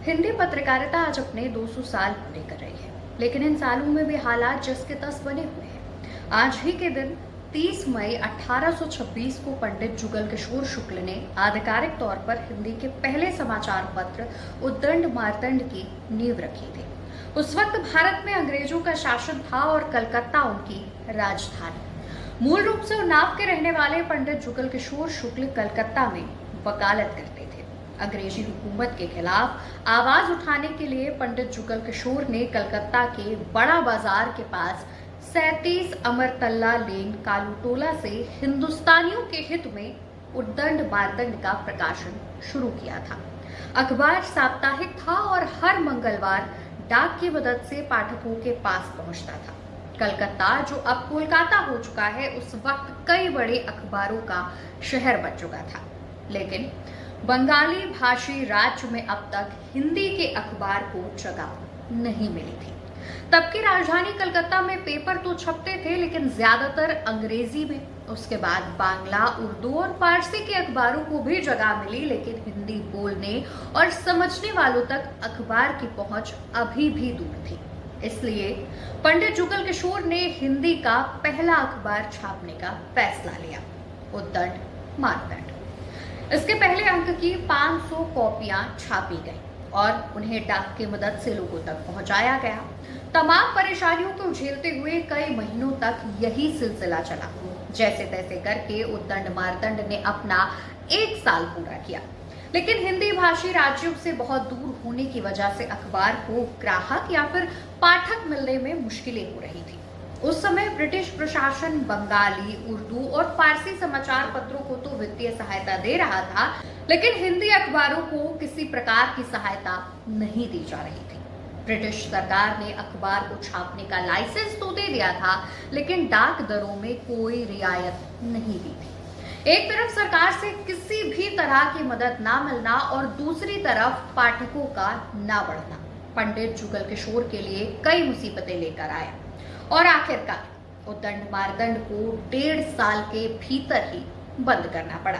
हिंदी पत्रकारिता आज अपने 200 साल पूरे कर रही है, लेकिन इन सालों में भी हालात जस के तस बने हुए हैं। आज ही के दिन 30 मई 1826 को पंडित जुगल किशोर शुक्ल ने आधिकारिक तौर पर हिंदी के पहले समाचार पत्र उद्दंड मार्तंड की नींव रखी थी। उस वक्त भारत में अंग्रेजों का शासन था और कलकत्ता उनकी राजधानी। मूल रूप से उन्नाव के रहने वाले पंडित जुगल किशोर शुक्ल कलकत्ता में वकालत करते थे। अंग्रेजी हुकूमत के खिलाफ आवाज उठाने के लिए पंडित जुगल किशोर ने कलकत्ता के बड़ा बाजार के पास 37 अमरतल्ला लेन कालूटोला से हिंदुस्तानियों के हित में उद्दंड मार्तंड का प्रकाशन शुरू किया था। अखबार साप्ताहिक था और हर मंगलवार डाक की मदद से पाठकों के पास पहुंचता था। कलकत्ता, जो अब कोलकाता हो चुका है, उस वक्त कई बड़े अखबारों का शहर बन चुका था, लेकिन बंगाली भाषी राज्य में अब तक हिंदी के अखबार को जगह नहीं मिली थी। तब की राजधानी कलकत्ता में पेपर तो छपते थे, लेकिन ज्यादातर अंग्रेजी में। उसके बाद बांग्ला, उर्दू और फारसी के अखबारों को भी जगह मिली, लेकिन हिंदी बोलने और समझने वालों तक अखबार की पहुंच अभी भी दूर थी। इसलिए पंडित जुगल किशोर ने हिंदी का पहला अखबार छापने का फैसला लिया, उद्दंड मार्तंड। इसके पहले अंक की 500 कॉपियां छापी गई और उन्हें डाक की मदद से लोगों तक पहुंचाया गया। तमाम परेशानियों को झेलते हुए कई महीनों तक यही सिलसिला चला। जैसे तैसे करके उद्दंड मार्तंड ने अपना 1 साल पूरा किया, लेकिन हिंदी भाषी राज्यों से बहुत दूर होने की वजह से अखबार को ग्राहक या फिर पाठक मिलने में मुश्किलें हो रही थी। उस समय ब्रिटिश प्रशासन बंगाली, उर्दू और फारसी समाचार पत्रों को तो वित्तीय सहायता दे रहा था, लेकिन हिंदी अखबारों को किसी प्रकार की सहायता नहीं दी जा रही थी। ब्रिटिश सरकार ने अखबार को छापने का लाइसेंस तो दे दिया था, लेकिन डाक दरों में कोई रियायत नहीं दी थी। एक तरफ सरकार से किसी भी तरह की मदद ना मिलना और दूसरी तरफ पाठकों का ना बढ़ना पंडित जुगल किशोर के लिए कई मुसीबतें लेकर आया और आखिरकार उद्दंड मार्तंड को 1.5 साल के भीतर ही बंद करना पड़ा।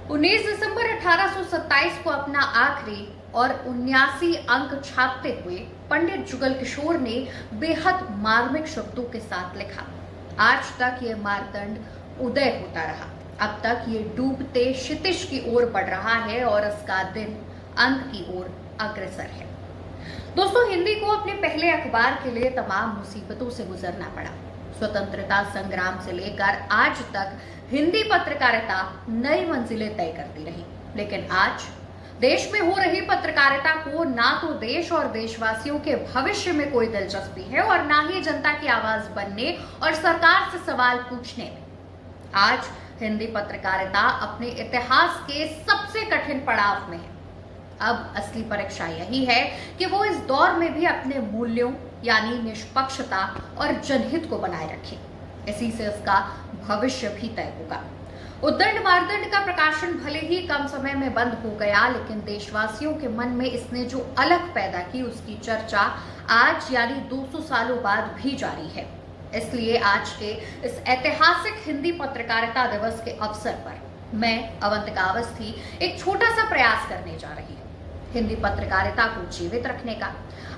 19 दिसंबर 1827 को अपना आखिरी और 79 अंक छापते हुए पंडित जुगल किशोर ने बेहद मार्मिक शब्दों के साथ लिखा, आज तक ये मार्तंड उदय होता रहा, अब तक ये डूबते क्षितिज की ओर बढ़ रहा है और इसका दिन अंत की ओर अग्रसर है। दोस्तों, हिंदी को अपने पहले अखबार के लिए तमाम मुसीबतों से गुजरना पड़ा। स्वतंत्रता संग्राम से लेकर आज तक हिंदी पत्रकारिता नई मंजिलें तय करती रही, लेकिन आज देश में हो रही पत्रकारिता को ना तो देश और देशवासियों के भविष्य में कोई दिलचस्पी है और ना ही जनता की आवाज बनने और सरकार से सवाल पूछने में। आज हिंदी पत्रकारिता अपने इतिहास के सबसे कठिन पड़ाव में है। अब असली परीक्षा यही है कि वो इस दौर में भी अपने मूल्यों यानी निष्पक्षता और जनहित को बनाए रखे। इसी से इसका भविष्य भी तय होगा। उद्दंड मार्तंड का प्रकाशन भले ही कम समय में बंद हो गया, लेकिन देशवासियों के मन में इसने जो अलख पैदा की, उसकी चर्चा आज यानी 200 सालों बाद भी जारी है। इसलिए आज के इस ऐतिहासिक हिंदी पत्रकारिता दिवस के अवसर पर मैं अवंतिका अवस्थी एक छोटा सा प्रयास करने जा रही हूँ, हिंदी पत्रकारिता को जीवित रखने का,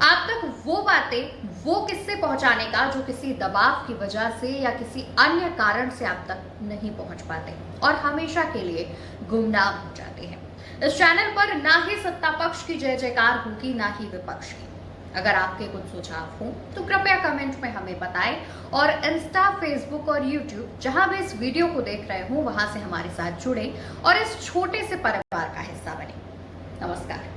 आप तक वो बातें, वो किस्से पहुंचाने का जो किसी दबाव की वजह से या किसी अन्य कारण से आप तक नहीं पहुंच पाते और हमेशा के लिए गुमनाम हो जाते हैं। इस चैनल पर ना ही सत्ता पक्ष की जय जयकार होगी, ना ही विपक्ष की। अगर आपके कुछ सुझाव हो तो कृपया कमेंट में हमें बताएं और इंस्टा, फेसबुक और यूट्यूब, जहां भी इस वीडियो को देख रहे हो, वहां से हमारे साथ जुड़े और इस छोटे से परिवार का हिस्सा बने। नमस्कार।